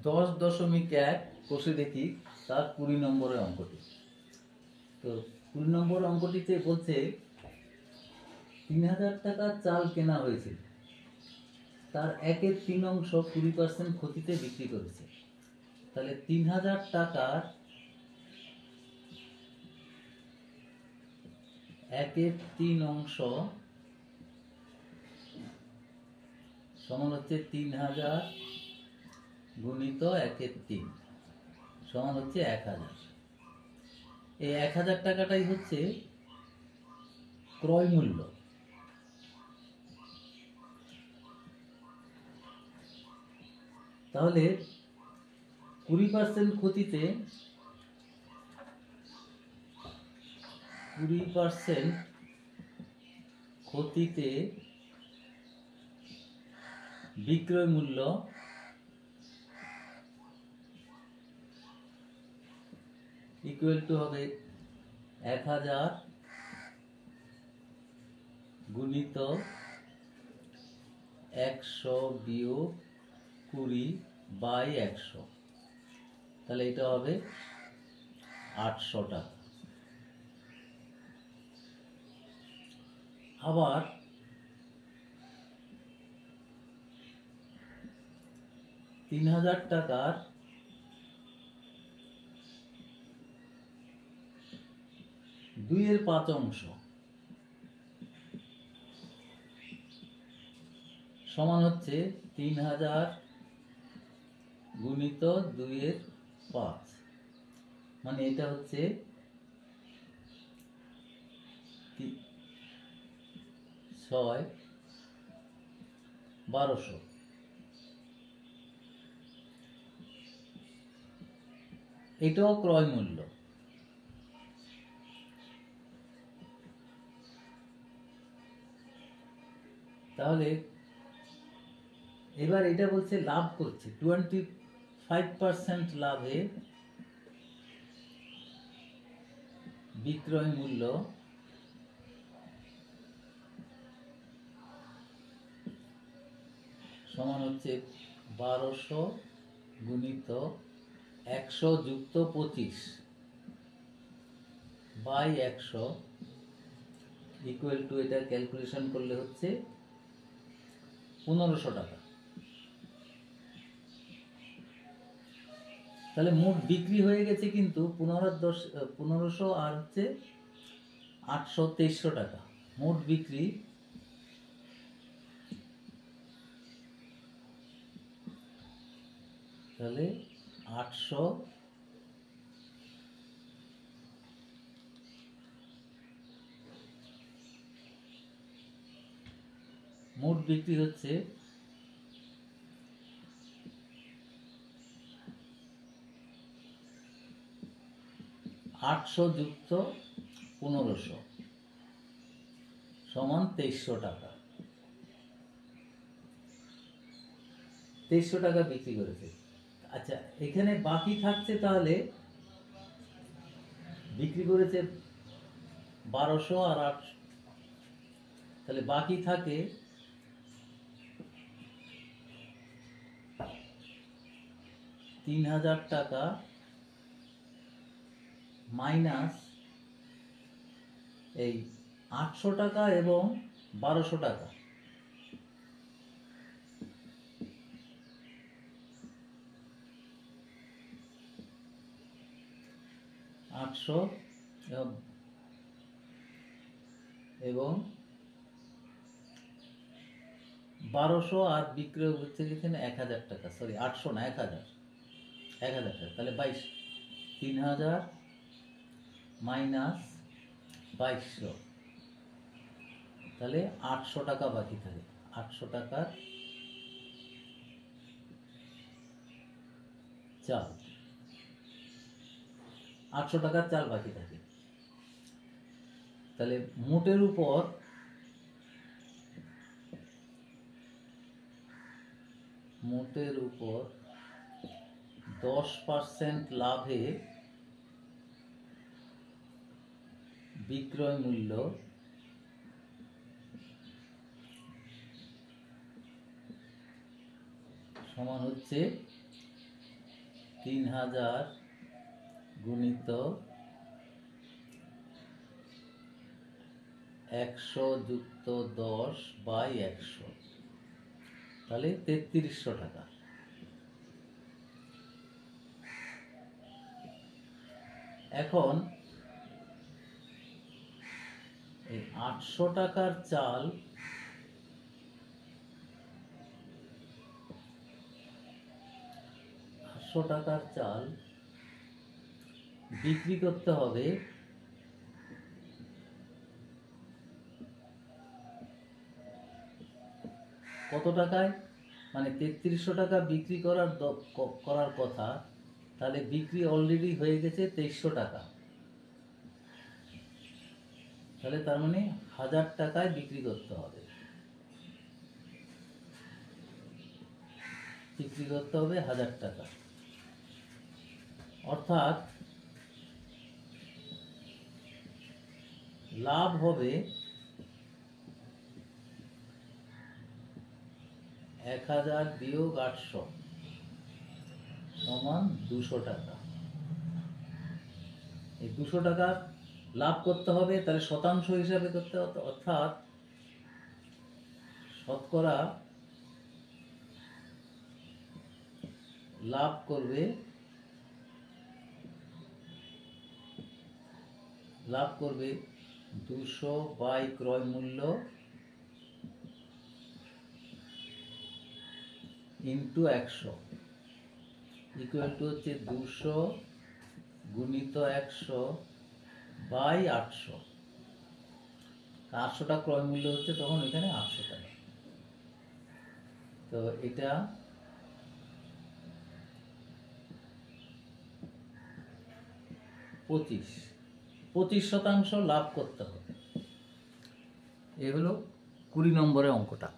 10.1 কষে দেখি তার 20 নম্বরের অঙ্কটি। তো 20 নম্বর অঙ্কটিতে বলছে 3000 টাকার চাল কেনা হয়েছে, তার 1/3 20% ক্ষতিতে বিক্রি করেছে। তাহলে 3000 টাকার 1/3 সমান হচ্ছে 3000 গুণিত 1/3 সমান হচ্ছে 1000। এই 1000 টাকাটাই হচ্ছে ক্রয় মূল্য। তাহলে 20% ক্ষতিতে 20% ক্ষতিতে বিক্রয় মূল্য ইকুয়াল টু হবে 1000 গুণিত 100 বিয়োগ 20 বাই 100। তাহলে এটা হবে 800 টাকা। আবার 3000 টাকার 2/5 সমান হচ্ছে 3000 গুণিত 2/5, মানে এটা হচ্ছে 6 1200। এটাও ক্রয় মূল্য। তাহলে এবার এটা বলছে লাভ করছে 25% লাভে বিক্রয় মূল্য সমান হচ্ছে 1200 গুণিত 100 যুক্ত 25 বাই 100 ইকুয়াল টু, এটা ক্যালকুলেশন করলে হচ্ছে 1500 টাকা। তাহলে মোট বিক্রি হয়ে গেছে কিন্তু 1500 আর হচ্ছে 823 টাকা। মোট বিক্রি তাহলে 800 মোট বিক্রি হচ্ছে 800 যুক্ত 1500 সমান 2300 টাকা। 2300 টাকা বিক্রি করেছে। আচ্ছা, এখানে বাকি থাকছে, তাহলে বিক্রি করেছে 1200 আর 800, তাহলে বাকি থাকে 3000 টাকা মাইনাস এই 800 টাকা এবং 1200 টাকা। এবং 1200 আর বিক্রয় হচ্ছে এখানে 1000 টাকা, সরি 800 না 1000 টাকা। তাহলে 3000 মাইনাস 2200, তাহলে 800 টাকা বাকি থাকে। 800 টাকার চাল, 800 টাকার চাল বাকি থাকে। তাহলে মোটের উপর মোটের উপর 10% লাভে বিক্রয় মূল্য সমান হচ্ছে 3000 গুণিত 100 যুক্ত 10 বাই 100, তাহলে 3300 টাকা। এখন এই 800 টাকার চাল বিক্রি করতে হবে কত টাকায়? মানে 3300 টাকা বিক্রি করার কথা, তাহলে বিক্রি অলরেডি হয়ে গেছে 2300 টাকা, তাহলে তার মানে 1000 টাকায় বিক্রি করতে হবে। বিক্রি করতে হবে 1000 টাকা, অর্থাৎ লাভ হবে 1000 বিয়োগ 800 সমান 200 টাকা। এই 200 টাকা লাভ করতে হবে, তাহলে শতাংশ হিসাবে করতে হবে, অর্থাৎ শতকরা লাভ করবে 200 বাই ক্রয় মূল্য ইন্টু 100 ইকুয়াল টু হচ্ছে 200 গুণিত 100 বাই 800। 800 টাকা ক্রয় মূল্য হচ্ছে তখন এখানে 800 টাকা। তো এটা 25% লাভ করতে হবে। এ হলো 20 নম্বরের অঙ্কটা।